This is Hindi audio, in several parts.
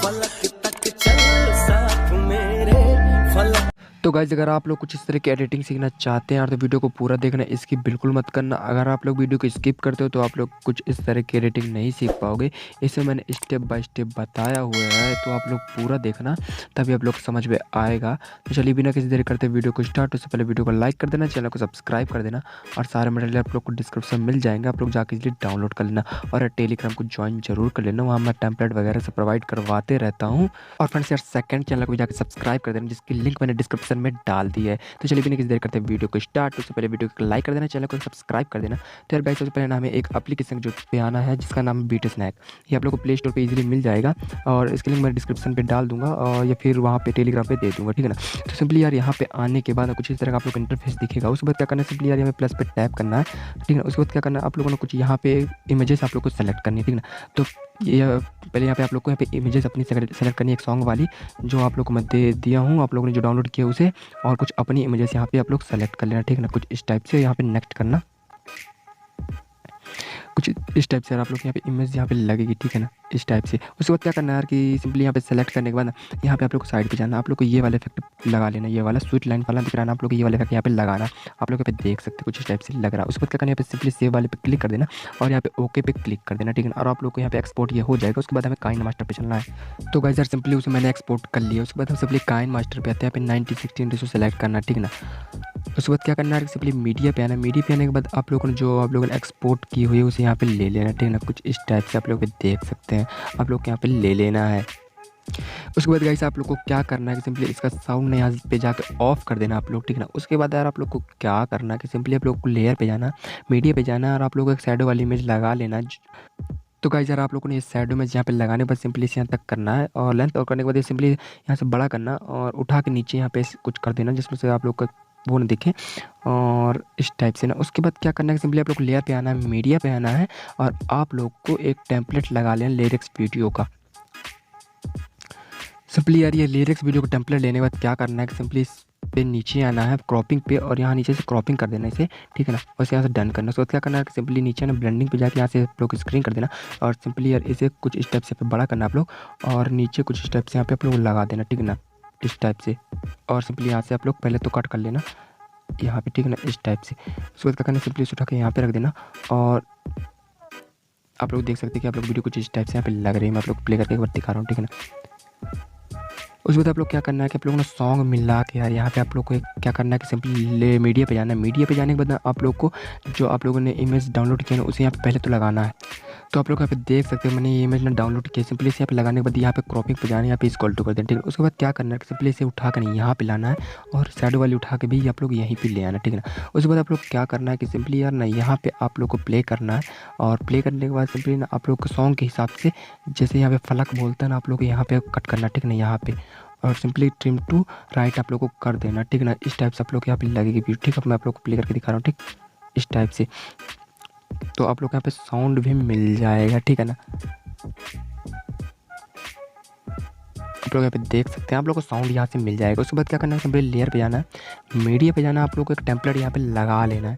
फलक तक चल साथ मेरे फलक। तो गाइज अगर आप लोग कुछ इस तरह की एडिटिंग सीखना चाहते हैं यार तो वीडियो को पूरा देखना, इसकी बिल्कुल मत करना। अगर आप लोग वीडियो को स्किप करते हो तो आप लोग कुछ इस तरह की एडिटिंग नहीं सीख पाओगे। इसे मैंने स्टेप बाय स्टेप बताया हुआ है, तो आप लोग पूरा देखना तभी आप लोग समझ में आएगा। तो चलिए बिना किसी देरी करते वीडियो को स्टार्ट। उससे पहले वीडियो को लाइक कर देना, चैनल को सब्सक्राइब कर देना और सारे मटेरियल आप लोग को डिस्क्रिप्शन मिल जाएंगे, आप लोग जाके इसलिए डाउनलोड कर लेना और टेलीग्राम को ज्वाइन जरूर कर लेना, वहाँ मैं टेम्पलेट वगैरह से प्रोवाइड करवाते रहता हूँ। और फ्रेंड्स यार सेकंड चैनल को जाकर सब्सक्राइब कर देना, जिसकी लिंक मैंने डिस्क्रिप्शन में डाल दी है। तो चलिए बिना किसी देर करते वीडियो को स्टार्ट। उससे पहले वीडियो को लाइक कर देना, चैनल को सब्सक्राइब कर देना। तो यार गाइस सबसे पहले हमें एक एप्लीकेशन जो पे आना है जिसका नाम है बीट स्नैक। ये आप लोग को प्ले स्टोर पे इजीली मिल जाएगा और इसकी लिंक मैं डिस्क्रिप्शन पे डाल दूंगा और या फिर वहाँ पे टेलीग्राम पे दे दूंगा, ठीक है ना। तो सिंपली यार यहाँ पे आने के बाद कुछ इस तरह का आप लोग इंटरफेस दिखेगा। उसके बाद क्या करना है, सिंपली यार यहाँ प्लस पे टैप करना है, ठीक है। उसके बाद क्या करना है, आप लोगों ने कुछ यहाँ पे इमेजेस आप लोग को सेलेक्ट करनी है, ठीक है ना। तो ये पहले यहाँ पे आप लोग को यहाँ पे इमेजेस अपनी सेलेक्ट करनी है, एक सॉन्ग वाली जो आप लोग को मैं दे दिया हूँ, आप लोगों ने जो डाउनलोड किया उसे, और कुछ अपनी इमेजेस यहाँ पे आप लोग सेलेक्ट कर लेना, ठीक है ना। कुछ इस टाइप से यहाँ पे नेक्स्ट करना, कुछ इस टाइप से आप लोग यहाँ पे इमेज यहाँ पे लगेगी, ठीक है ना, इस टाइप से। उसके बाद क्या करना है यार कि सिंपली यहाँ पे सेलेक्ट करने के बाद यहाँ पे आप लोग को साइड पे जाना, आप लोग को ये वाला इफेक्ट लगा लेना, ये वाला स्वीट लाइन वाला दिख रहा है ना, आप लोग को ये वाला इफेक्ट यहाँ पे लगाना, आप लोग यहाँ पे देख सकते हैं कुछ इस टाइप से लग रहा है। उसके बाद क्या करना है, यहाँ पे सिंपली सेव वाले पे क्लिक कर देना और यहाँ पे ओके पे क्लिक कर देना, ठीक है ना। और आप लोग को यहाँ पे एक्सपोर्ट ये हो जाएगा। उसके बाद हमें काइनमास्टर पे चलना है। तो गाइस यार सिंपली उसे मैंने एक्सपोर्ट कर लिया। उसके बाद हम सिंपली काइनमास्टर पे आते हैं, यहाँ पे 90/16 रेशो सेलेक्ट करना, ठीक है ना। उसके बाद क्या करना है, सिंपली मीडिया पे आना, मीडिया पे आने के बाद आप लोगों ने जो आप लोगों ने एक्सपोर्ट की हुई है उसे यहाँ पे ले लेना, ठीक है ना। कुछ इस टाइप से आप लोग देख सकते हैं, आप लोग यहाँ पे ले लेना है। उसके बाद गाइस आप लोग को क्या करना है कि सिंपली इसका साउंड यहाँ पे जाकर ऑफ कर देना आप लोग, ठीक है ना। उसके बाद यार आप लोग को क्या करना है कि सिंपली आप लोग को लेयर पे जाना, मीडिया पे जाना और आप लोग को एक शैडो वाली इमेज लगा लेना। तो गाइस यार आप लोगों ने ये शैडो में यहाँ पे लगाने के बाद सिंपली इसे यहाँ तक करना है और लेंथ और करने के बाद ये सिंपली यहाँ से बड़ा करना और उठा के नीचे यहाँ पे कुछ कर देना जिसमें से आप लोग का वो न दिखे और इस टाइप से ना। उसके बाद क्या करना है, सिंपली आप लोग लेयर पे आना है, मीडिया पे आना है और आप लोग को एक टेम्पलेट लगा लेना लिरिक्स वीडियो का। सिंपली यार ये लिरिक्स वीडियो का टेम्पलेट लेने के बाद क्या करना है कि सिंपली इस पे नीचे आना है क्रॉपिंग पे और यहाँ नीचे से क्रॉपिंग कर देना इसे, ठीक है ना। और यहाँ से डन करना। उसके बाद क्या करना है कि सिंपली नीचे ना ब्लेंडिंग पे जाके यहाँ से आप लोग स्क्रीन कर देना और सिंपली यार इसे कुछ स्टेप से बड़ा करना आप लोग और नीचे कुछ स्टेप से यहाँ पे आप लोग लगा देना, ठीक है ना, इस टाइप से। और सिंपली यहाँ से आप लोग पहले तो कट कर लेना यहाँ पे, ठीक है ना, इस टाइप से। उसके बाद क्या करना है, सिंपली उठा के यहाँ पे रख देना और आप लोग देख सकते हैं कि आप लोग वीडियो कुछ इस टाइप से यहाँ पे लग रही है। मैं आप लोग प्ले करके एक बार दिखा रहा हूँ, ठीक है ना। उसके बाद आप लोग क्या करना है कि आप लोगों ने सॉन्ग मिला के यार यहाँ पे आप लोग को क्या करना है कि सिंपली मीडिया पे जाना है। मीडिया पे जाने के बाद आप लोग को जो आप लोगों ने इमेज डाउनलोड किया ना उसे यहाँ पे पहले तो लगाना है। तो आप लोग यहाँ पे देख सकते हैं मैंने ये इमेज ना डाउनलोड किया। सिंपली इसे यहाँ पे लगाने के बाद यहाँ पे क्रॉपिंग पे जाना है, यहाँ पे इक्वल टू कर देना, ठीक है। उसके बाद क्या करना है कि सिंपली इसे उठा कर नहीं यहाँ पे लाना है और शैडो वाली उठा के भी आप लोग यहीं पे ले आना, ठीक है ना। उसके बाद आप लोग क्या करना है कि सिंपली यार ना यहाँ पे आप लोग को प्ले करना है और प्ले करने के बाद सिंपली ना आप लोग को सॉन्ग के हिसाब से जैसे यहाँ पे फलक बोलता है ना आप लोग को यहाँ पे कट करना, ठीक है ना, यहाँ पे और सिंपली ट्रिम टू राइट आप लोग को कर देना, ठीक है ना। इस टाइप से आप लोग यहाँ पे लगेगी वीडियो, ठीक है। मैं आप लोग को प्ले करके दिखा रहा हूँ, ठीक, इस टाइप से। तो आप लोग यहाँ पे साउंड भी मिल जाएगा, ठीक है ना। आप लोग यहाँ पे देख सकते हैं, आप लोग को साउंड यहाँ से मिल जाएगा। उसके बाद क्या करना है, सिंपली लेयर पे जाना है, मीडिया पे जाना है, आप लोग को एक टेम्पलेट यहाँ पे लगा लेना है।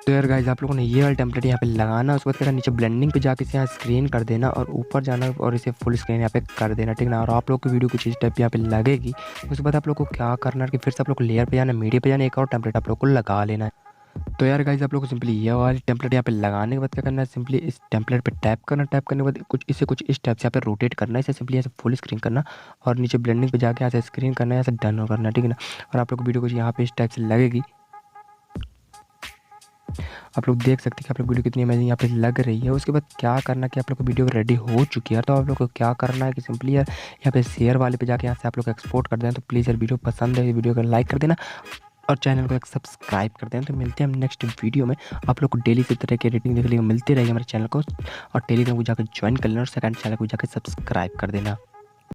तो यार गाइस आप लोगों ने ये वाला टेम्पलेट यहाँ पे लगाना। उसके बाद क्या नीचे ब्लेंडिंग पे जाके इसे यहाँ स्क्रीन कर देना और ऊपर जाना और इसे फुल स्क्रीन यहाँ पे कर देना, ठीक ना। और आप लोग की वीडियो कुछ इस टाइप यहाँ पे लगेगी। उसके बाद आप लोग को क्या करना है कि फिर से आप लोग को लेयर पे जाना, मीडिया पे जाना, एक और टेम्पलेट आप लोग को लगा लेना है। तो यार गाइस आप लोग को सिंपली ये वाली टेम्पलेट यहाँ पे लगाने के बाद क्या करना है, सिंपली इस टेम्पलेट पे टैप करना, टैप करने के बाद कुछ इस टाइप से यहाँ पे रोटेट करना है, इसे सिंपली यहाँ से फुल स्क्रीन करना और नीचे ब्लेंडिंग पे जाके यहाँ से स्क्रीन करना है, यहाँ से डन करना, ठीक है ना। और आप लोग वीडियो कुछ यहाँ पे इस टाइप से लगेगी। आप लोग देख सकते हैं कि आप लोग वीडियो कितनी अमेजिंग यहाँ पे लग रही है। उसके बाद क्या करना है कि आप लोग को वीडियो रेडी हो चुकी है। तो आप लोग को क्या करना है कि सिंपली यार यहाँ पे शेयर वाले पे जाके यहाँ से आप लोग एक्सपोर्ट कर दें। तो प्लीज़ यार वीडियो पसंद है वीडियो को लाइक कर देना और चैनल को एक सब्सक्राइब कर देना। तो मिलते हैं हम नेक्स्ट वीडियो में। आप लोग को डेली इस तरह की एडिटिंग देखने को मिलती रहेगी हमारे चैनल को और टेलीग्राम को जाकर ज्वाइन कर लेना और सेकंड चैनल को जाकर सब्सक्राइब कर देना।